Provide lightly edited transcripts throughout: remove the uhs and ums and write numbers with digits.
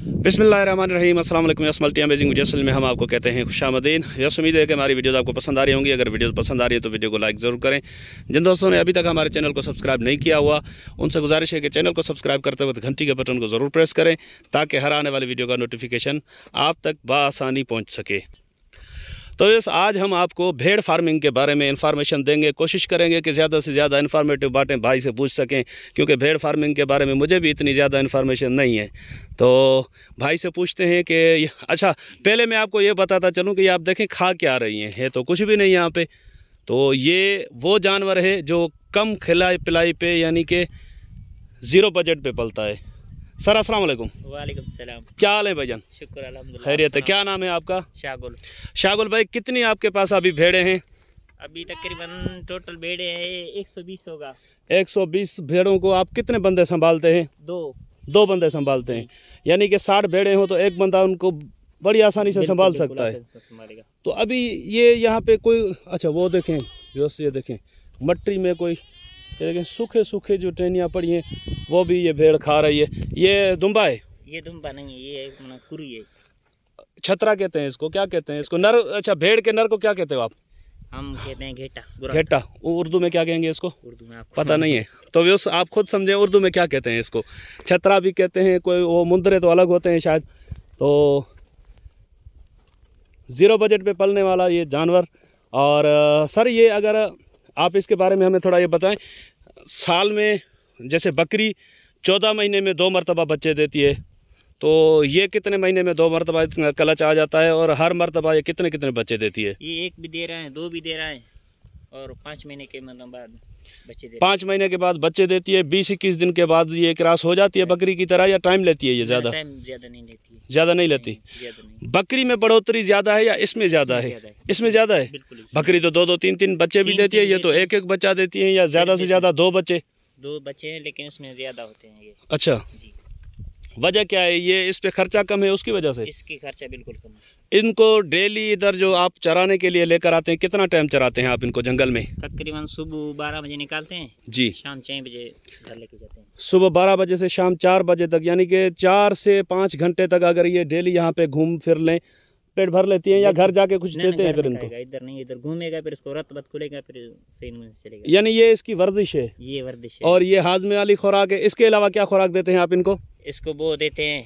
बिस्मिल्लाहिर्रहमानिर्रहीम, अस्सलाम वालेकुम। यस मल्टी अमेजिंग मुजस्सिल में हम आपको कहते हैं खुशामदीन। यस उम्मीद है कि हमारी वीडियोस आपको पसंद आ रही होंगी। अगर वीडियो पसंद आ रही है तो वीडियो को लाइक ज़रूर करें। जिन दोस्तों ने अभी तक हमारे चैनल को सब्सक्राइब नहीं किया हुआ उनसे गुजारिश है कि चैनल को सब्सक्राइब करते वक्त घंटी के बटन को ज़रूर प्रेस करें ताकि हर आने वाली वीडियो का नोटिफिकेशन आप तक बआसानी पहुँच सके। तो यस आज हम आपको भेड़ फार्मिंग के बारे में इंफॉर्मेशन देंगे। कोशिश करेंगे कि ज़्यादा से ज़्यादा इन्फॉर्मेटिव बातें भाई से पूछ सकें, क्योंकि भेड़ फार्मिंग के बारे में मुझे भी इतनी ज़्यादा इन्फॉर्मेशन नहीं है। तो भाई से पूछते हैं कि अच्छा, पहले मैं आपको ये बताता चलूँ कि आप देखें खा क्या रही हैं, है तो कुछ भी नहीं यहाँ पे। तो ये वो जानवर है जो कम खिलाई पिलाई पे यानी कि ज़ीरो बजट पे पलता है। सर अस्सलाम वालेकुम। वालेकुम सलाम। क्या हाल है भाईजान? शुक्र अल्हम्दुलिल्लाह। खैरियत है। क्या नाम है आपका? शागुल। शागुल भाई, कितनी आपके पास अभी भेड़ें हैं? अभी तकरीबन टोटल भेड़े हैं 120 होगा। 120 भेड़ों को आप कितने बंदे संभालते हैं? दो बंदे संभालते हैं, यानी कि 60 भेड़ें हो तो एक बंदा उनको बड़ी आसानी से संभाल सकता है। तो अभी ये यहाँ पे कोई अच्छा वो देखें, ये देखें मट्टी में कोई देखें सूखे सूखे जो टहनियाँ पड़ी हैं वो भी ये भेड़ खा रही है। ये दुम्बा है? ये दुम्बा नहीं है, ये कुरी है। छतरा कहते हैं इसको, क्या कहते हैं इसको? नर। अच्छा, भेड़ के नर को क्या कहते हो आप? हम कहते हैं घेटा। घेटा उर्दू में क्या कहेंगे इसको? उर्दू में पता नहीं है, तो व्यवस्थ आप खुद समझे उर्दू में क्या कहते हैं इसको। छतरा भी कहते हैं, कोई वो मुंदरे तो अलग होते हैं शायद। तो ज़ीरो बजट पे पलने वाला ये जानवर। और सर ये अगर आप इसके बारे में हमें थोड़ा ये बताएं, साल में जैसे बकरी 14 महीने में 2 मरतबा बच्चे देती है, तो ये कितने महीने में 2 मरतबा कलच आ जाता है और हर मरतबा ये कितने कितने बच्चे देती है? ये 1 भी दे रहा है, 2 भी दे रहा है और 5 महीने के बाद बच्चे देती है। 5 महीने के बाद बच्चे देती है। 20-21 दिन के बाद ये क्रॉस हो जाती है बकरी की तरह, या टाइम लेती है ये? ज़्यादा टाइम ज़्यादा नहीं लेती है। ज़्यादा नहीं लेती। बकरी में बढ़ोतरी ज़्यादा है या इसमें ज़्यादा है? इसमें ज़्यादा है। बकरी तो 2-2, 3-3 बच्चे भी देती है, ये तो 1-1 बच्चा देती है, या ज़्यादा से ज़्यादा 2 बच्चे? 2 बच्चे हैं, लेकिन इसमें ज़्यादा होते हैं ये। अच्छा, वजह क्या है? ये इस पे खर्चा कम है उसकी वजह से? इसकी खर्चा बिल्कुल कम है। इनको डेली इधर जो आप चराने के लिए लेकर आते हैं, कितना टाइम चराते हैं आप इनको जंगल में? तकरीबन सुबह 12 बजे निकालते हैं जी, शाम 6 बजे घर लेके जाते हैं। सुबह 12 बजे से शाम 4 बजे तक, यानी कि 4 से 5 घंटे तक अगर ये डेली यहाँ पे घूम फिर लें, पेट भर लेती हैं या घर जाके कुछ देते हैं फिर इनको? इधर नहीं, इधर घूमेगा फिर इसको रत बत खुलेगा फिर सही में चलेगा। यानी ये इसकी वर्जिश है? ये वर्जिश है। और ये हाजमे वाली खुराक है। इसके अलावा क्या खुराक देते हैं आप इनको? इसको वो देते हैं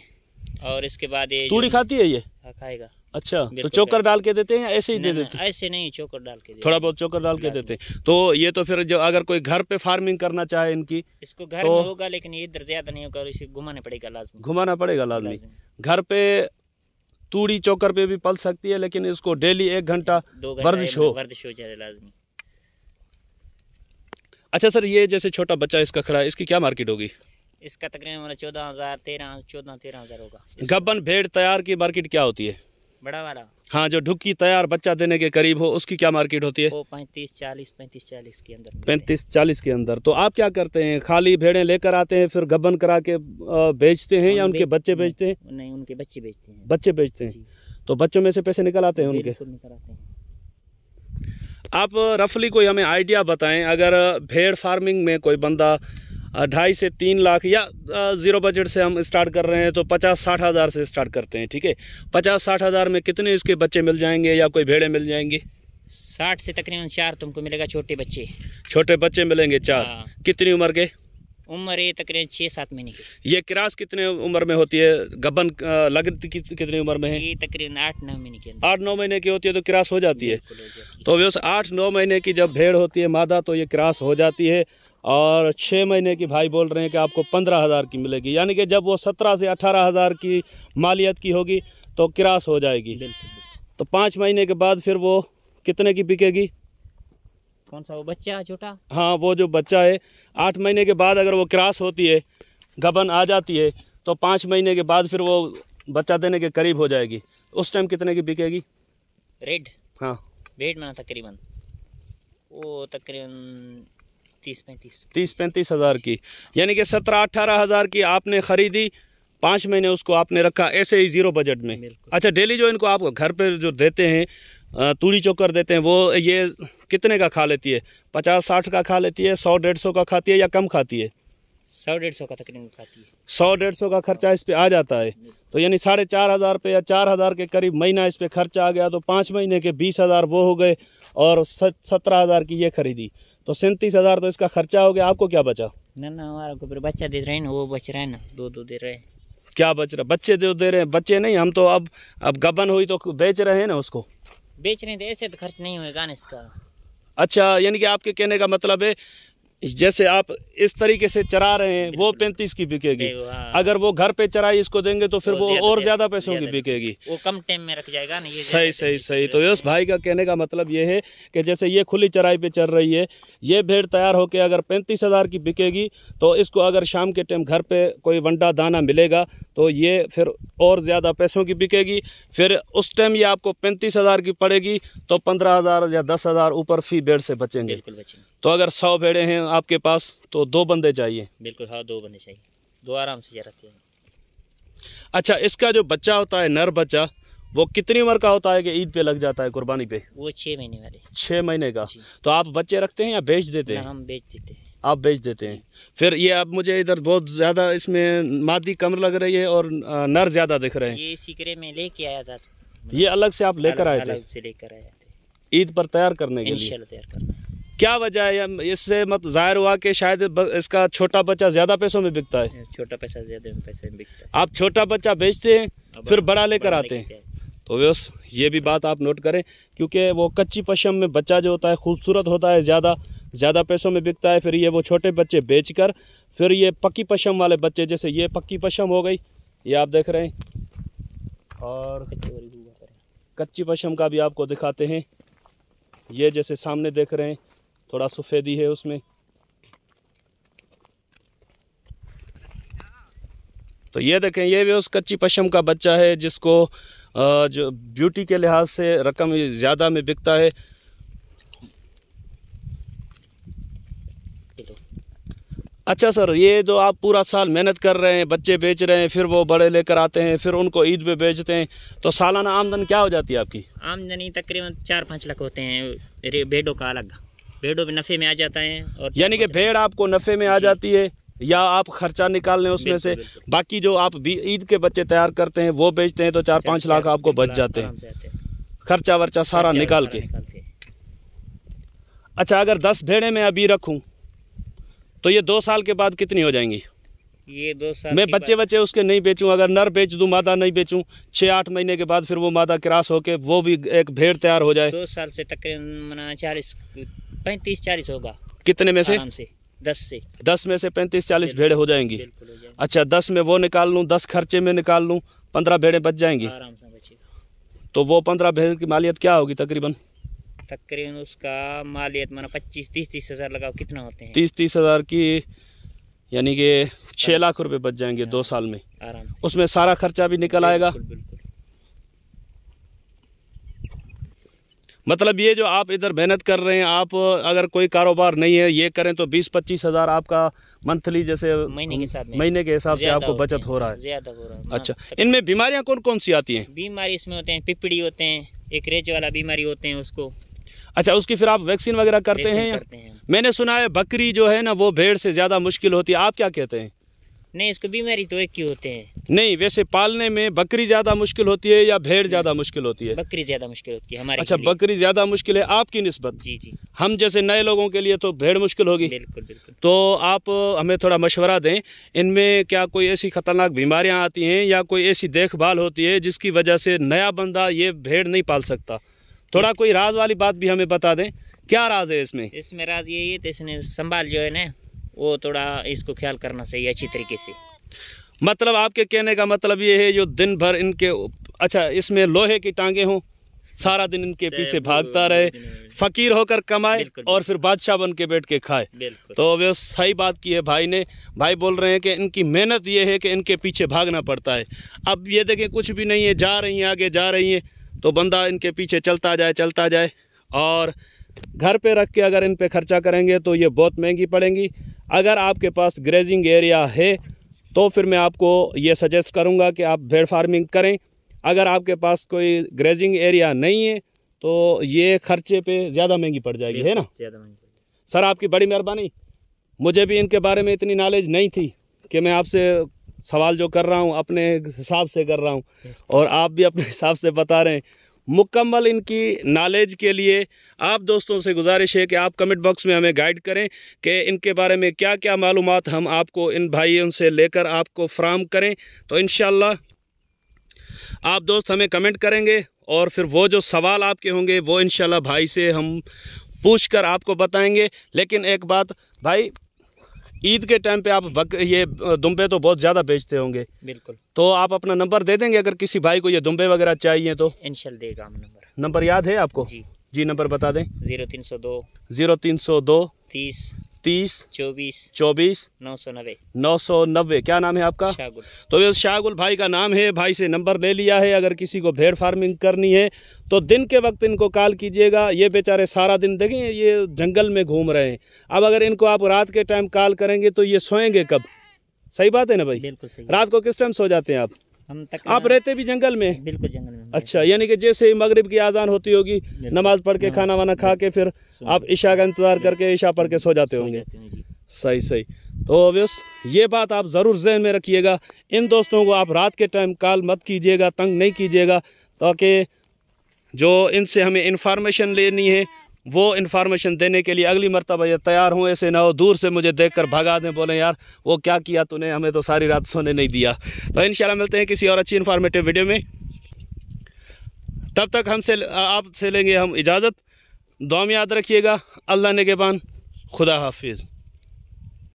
और इसके बाद ये तूड़ी खाती है ये? खाएगा। अच्छा, तो चोकर डाल के देते हैं या ऐसे ही दे देते हैं? ऐसे नहीं, चोकर डाल के थोड़ा बहुत चोकर डाल के देते हैं। तो ये तो फिर जो अगर कोई घर पे फार्मिंग करना चाहे इनकी, इसको घर में होगा, लेकिन ये इधर ज्यादा नहीं होगा, इसे घुमाना पड़ेगा लाजमी। घुमाना पड़ेगा लाजमी। घर पे तूड़ी चोकर पे भी पल सकती है, लेकिन इसको डेली 1 घंटा वर्जिश हो जाए लाजमी। अच्छा सर, ये जैसे छोटा बच्चा इसका खड़ा है, इसकी क्या मार्केट होगी? इसका तकरीबन 14,000 13,000 होगा। गब्बन भेड़ तैयार की मार्केट क्या होती है? बड़ा वाला? हाँ, जो ढुक्की तैयार बच्चा देने के करीब हो, उसकी क्या मार्केट होती है? वो 35-40 के अंदर। 35-40 के अंदर। तो आप क्या करते हैं, खाली भेड़ें लेकर आते हैं फिर गब्बन करा के बेचते हैं या उनके बच्चे बेचते हैं? नहीं, उनके बच्चे बेचते हैं। बच्चे बेचते हैं, तो बच्चों में से पैसे निकल आते हैं उनके? निकल आते हैं। आप रफली कोई हमें आइडिया बताएं, अगर भेड़ फार्मिंग में कोई बंदा 2.5 से 3 लाख या ज़ीरो बजट से हम स्टार्ट कर रहे हैं तो 50-60 हज़ार से स्टार्ट करते हैं, ठीक है? 50-60 हज़ार में कितने इसके बच्चे मिल जाएंगे या कोई भेड़ें मिल जाएंगी? 60 से तकरीबन 4 तुमको मिलेगा छोटे बच्चे। छोटे बच्चे मिलेंगे 4? हाँ। कितनी उम्र के? उम्र ये तकरीबन 6-7 महीने की। ये क्रॉस कितने उम्र में होती है? गबन लगती कितनी उम्र में है? ये तकरीबन 8-9 महीने की। 8-9 महीने की होती है तो क्रॉस हो जाती है। तो वैसे 8-9 महीने की जब भेड़ होती है मादा, तो ये क्रॉस हो जाती है। और 6 महीने की भाई बोल रहे हैं कि आपको 15,000 की मिलेगी, यानी कि जब वो 17 से 18,000 की मालियत की होगी तो क्रॉस हो जाएगी। तो 5 महीने के बाद फिर वो कितने की बिकेगी? कौन सा? वो बच्चा छोटा? हाँ, वो जो बच्चा है 8 महीने के बाद अगर वो क्रॉस होती है, गबन आ जाती है, तो 5 महीने के बाद फिर वो बच्चा देने के करीब हो जाएगी। उस टाइम कितने की बिकेगी? रेड? हाँ, रेड में तकरीबन वो तकरीबन 30-35 हज़ार की, यानी कि 17-18 हज़ार की आपने ख़रीदी, 5 महीने उसको आपने रखा ऐसे ही ज़ीरो बजट में। अच्छा, डेली जो इनको आप घर पे जो देते हैं, तूड़ी चोकर देते हैं, वो ये कितने का खा लेती है? 50-60 का खा लेती है? 100-150 का खाती है या कम खाती है? 100-150 का तकरीबन खाती है। 100-150 का खर्चा इस पे आ जाता है। तो यानी 4,500 पे या 4,000 के करीब महीना इस पे खर्चा आ गया। तो 5 महीने के 20,000 वो हो गए और 17,000 की ये खरीदी, तो 37,000 तो इसका खर्चा हो गया। आपको क्या बचा? ना हमारा को फिर बच्चा दे रहे हैं ना, वो बच रहा है ना, दो दे रहे हैं। क्या बच रहा? बच्चे जो दे रहे हैं? बच्चे नहीं, हम तो अब गबन हुई तो बेच रहे हैं ना उसको। बेच रहे थे, ऐसे तो खर्च नहीं होएगा ना इसका। अच्छा, यानी कि आपके कहने का मतलब है जैसे आप इस तरीके से चरा रहे हैं वो 35 की बिकेगी, अगर वो घर पे चराई इसको देंगे तो फिर वो और ज्यादा पैसों की बिकेगी, वो कम टाइम में रख जाएगा ना। ये सही। तो इस भाई का कहने का मतलब ये है कि जैसे ये खुली चराई पे चल रही है, ये भेड़ तैयार होकर अगर 35,000 की बिकेगी तो इसको अगर शाम के टाइम घर पे कोई वंडा दाना मिलेगा तो ये फिर और ज़्यादा पैसों की बिकेगी। फिर उस टाइम ये आपको 35,000 की पड़ेगी तो 15,000 या 10,000 ऊपर फी भेड़ से बचेंगे। बिल्कुल बचेंगे। तो अगर 100 भेड़े हैं आपके पास तो 2 बंदे चाहिए। बिल्कुल, हाँ 2 बंदे चाहिए, 2 आराम से चराते हैं। अच्छा, इसका जो बच्चा होता है नर बच्चा, वो कितनी उम्र का होता है कि ईद पे लग जाता है, कुर्बानी पे? वो 6 महीने वाले। 6 महीने का। तो आप बच्चे रखते हैं या बेच देते हैं? हम बेच देते हैं। आप बेच देते हैं। फिर ये अब मुझे इधर बहुत ज़्यादा इसमें मादी कम लग रही है और नर ज़्यादा दिख रहे हैं। ये सिकरे में लेके आया था। ये अलग से आप लेकर आए थे? अलग से लेकर आए थे ईद पर तैयार करने के लिए। इंशाल्लाह तैयार करना। क्या वजह है? इससे मत जाहिर हुआ कि शायद इसका छोटा बच्चा ज़्यादा पैसों में बिकता है। छोटा पैसा ज़्यादा पैसे में बिकता है। आप छोटा बच्चा बेचते हैं फिर बड़ा लेकर आते हैं। तो बस ये भी बात आप नोट करें, क्योंकि वो कच्ची पशम में बच्चा जो होता है खूबसूरत होता है, ज़्यादा पैसों में बिकता है। फिर ये वो छोटे बच्चे बेचकर फिर ये पक्की पशम वाले बच्चे, जैसे ये पक्की पशम हो गई, ये आप देख रहे हैं, और कच्ची पशम का भी आपको दिखाते हैं। ये जैसे सामने देख रहे हैं थोड़ा सफ़ेदी है उसमें। तो ये देखें, ये भी उस कच्ची पशम का बच्चा है जिसको जो ब्यूटी के लिहाज से रकम ज़्यादा में बिकता है। अच्छा सर, ये जो आप पूरा साल मेहनत कर रहे हैं, बच्चे बेच रहे हैं, फिर वो बड़े लेकर आते हैं, फिर उनको ईद पे बेचते हैं, तो सालाना आमदन क्या हो जाती है आपकी? आमदनी तकरीबन 4-5 लाख होते हैं। भेड़ों का अलग, भेड़ों में नफ़े में आ जाता है। और यानी कि भेड़ आपको नफ़े में आ जाती है या आप खर्चा निकाल लें उसमें से, बाकी जो आप ईद के बच्चे तैयार करते हैं वो बेचते हैं तो 4-5 लाख आपको बच जाते हैं, खर्चा वर्चा सारा निकाल के। अच्छा, अगर 10 भेड़े मैं अभी रखूं तो ये 2 साल के बाद कितनी हो जाएंगी? ये 2 साल मैं बच्चे उसके नहीं बेचूं, अगर नर बेच दूं, मादा नहीं बेचूं, 6-8 महीने के बाद फिर वो मादा क्रॉस होके वो भी एक भेड़ तैयार हो जाए, 2 साल से तकरीबन 35-40 होगा। कितने में से? आराम से 10 में से 35-40 भेड़े हो जाएंगी। बिल्कुल हो जाएंगी। अच्छा, 10 में वो निकाल लूँ, 10 खर्चे में निकाल लूँ, 15 भेड़े बच जाएंगी। आराम से बचेगा। तो वो 15 भेड़ की मालियत क्या होगी तकरीबन? उसका मालियत माना 25-30 हज़ार लगाओ, कितना होते हैं? 30 हज़ार की, यानी कि 6 लाख रुपए बच जाएंगे 2 साल में आराम से। उसमें सारा खर्चा भी निकल आएगा। बिल्कुल। मतलब ये जो आप इधर मेहनत कर रहे हैं, आप अगर कोई कारोबार नहीं है ये करें तो 20-25 हज़ार आपका मंथली, जैसे महीने के हिसाब से आपको बचत हो रहा है। ज़्यादा हो रहा है। अच्छा, इनमें बीमारियां कौन कौन सी आती हैं? बीमारी इसमें होते हैं, पिपड़ी होते हैं, एक रेज वाला बीमारी होते हैं उसको। अच्छा, उसकी फिर आप वैक्सीन वगैरह करते हैं? मैंने सुना है बकरी जो है ना वो भेड़ से ज़्यादा मुश्किल होती है, आप क्या कहते हैं? नहीं, इसको बीमारी तो एक ही होते हैं। नहीं, वैसे पालने में बकरी ज़्यादा मुश्किल होती है या भेड़ ज़्यादा मुश्किल होती है? बकरी ज़्यादा मुश्किल होती है हमारे। अच्छा, बकरी ज़्यादा मुश्किल है आपकी निस्बत? जी। हम जैसे नए लोगों के लिए तो भेड़ मुश्किल होगी। बिल्कुल। तो आप हमें थोड़ा मशवरा दें, इनमें क्या कोई ऐसी ख़तरनाक बीमारियां आती हैं या कोई ऐसी देखभाल होती है जिसकी वजह से नया बंदा ये भेड़ नहीं पाल सकता? थोड़ा कोई राज वाली बात भी हमें बता दें, क्या राज है इसमें? इसमें राज यही है, तो इसने संभाल जो है ना वो थोड़ा इसको ख्याल करना चाहिए अच्छी तरीके से। मतलब आपके कहने का मतलब ये है जो दिन भर इनके, अच्छा, इसमें लोहे की टांगे हों, सारा दिन इनके पीछे भागता रहे, फकीर होकर कमाए और फिर बादशाह बन के बैठ के खाए। तो वो सही बात की है भाई ने। भाई बोल रहे हैं कि इनकी मेहनत ये है कि इनके पीछे भागना पड़ता है। अब ये देखें कुछ भी नहीं है, जा रही हैं आगे जा रही हैं, तो बंदा इनके पीछे चलता जाए और घर पे रख के अगर इन पे खर्चा करेंगे तो ये बहुत महंगी पड़ेंगी। अगर आपके पास ग्रेजिंग एरिया है तो फिर मैं आपको ये सजेस्ट करूंगा कि आप भेड़ फार्मिंग करें। अगर आपके पास कोई ग्रेजिंग एरिया नहीं है तो ये खर्चे पे ज़्यादा महंगी पड़ जाएगी, है ना? ज़्यादा महंगी। सर, आपकी बड़ी मेहरबानी। मुझे भी इनके बारे में इतनी नॉलेज नहीं थी कि मैं आपसे सवाल जो कर रहा हूँ अपने हिसाब से कर रहा हूँ और आप भी अपने हिसाब से बता रहे हैं। मुकम्मल इनकी नॉलेज के लिए आप दोस्तों से गुजारिश है कि आप कमेंट बॉक्स में हमें गाइड करें कि इनके बारे में क्या क्या मालूमात हम आपको इन भाइयों से लेकर आपको फराहम करें। तो इंशाअल्लाह आप दोस्त हमें कमेंट करेंगे और फिर वो जो सवाल आपके होंगे वो इंशाअल्लाह भाई से हम पूछ कर आपको बताएंगे। लेकिन एक बात भाई, ईद के टाइम पे आप ये दुम्बे तो बहुत ज़्यादा बेचते होंगे। बिल्कुल। तो आप अपना नंबर दे देंगे अगर किसी भाई को ये दुम्बे वगैरह चाहिए तो? इंशाल्लाह देगा हम नंबर याद है आपको? जी नंबर बता दें। 0302 30 24 990। क्या नाम है आपका? शाहगुल। तो ये शाहगुल भाई का नाम है। भाई से नंबर ले लिया है। अगर किसी को भेड़ फार्मिंग करनी है तो दिन के वक्त इनको कॉल कीजिएगा। ये बेचारे सारा दिन देखें ये जंगल में घूम रहे हैं। अब अगर इनको आप रात के टाइम कॉल करेंगे तो ये सोएंगे कब? सही बात है ना भाई? बिल्कुल सही। रात को किस टाइम सो जाते हैं आप? हम आप रहते भी जंगल में? बिल्कुल जंगल में। अच्छा, यानी कि जैसे ही मगरिब की आज़ान होती होगी, नमाज पढ़ के खाना वाना खा के फिर आप ईशा का इंतज़ार करके ईशा पढ़ के सो जाते होंगे। सही सही। तो ऑब्वियस ये बात आप ज़रूर जहन में रखिएगा। इन दोस्तों को आप रात के टाइम कॉल मत कीजिएगा, तंग नहीं कीजिएगा, ताकि जो इनसे हमें इन्फॉर्मेशन लेनी है वो इन्फॉर्मेशन देने के लिए अगली मरतबा ये तैयार हों। ऐसे ना हो दूर से मुझे देखकर भगा दें, बोलें यार वो क्या किया तूने, हमें तो सारी रात सोने नहीं दिया। तो इंशाल्लाह मिलते हैं किसी और अच्छी इन्फॉर्मेटिव वीडियो में। तब तक आपसे लेंगे हम इजाज़त। दुआ में याद रखिएगा। अल्लाह निगहबान। खुदा हाफिज़।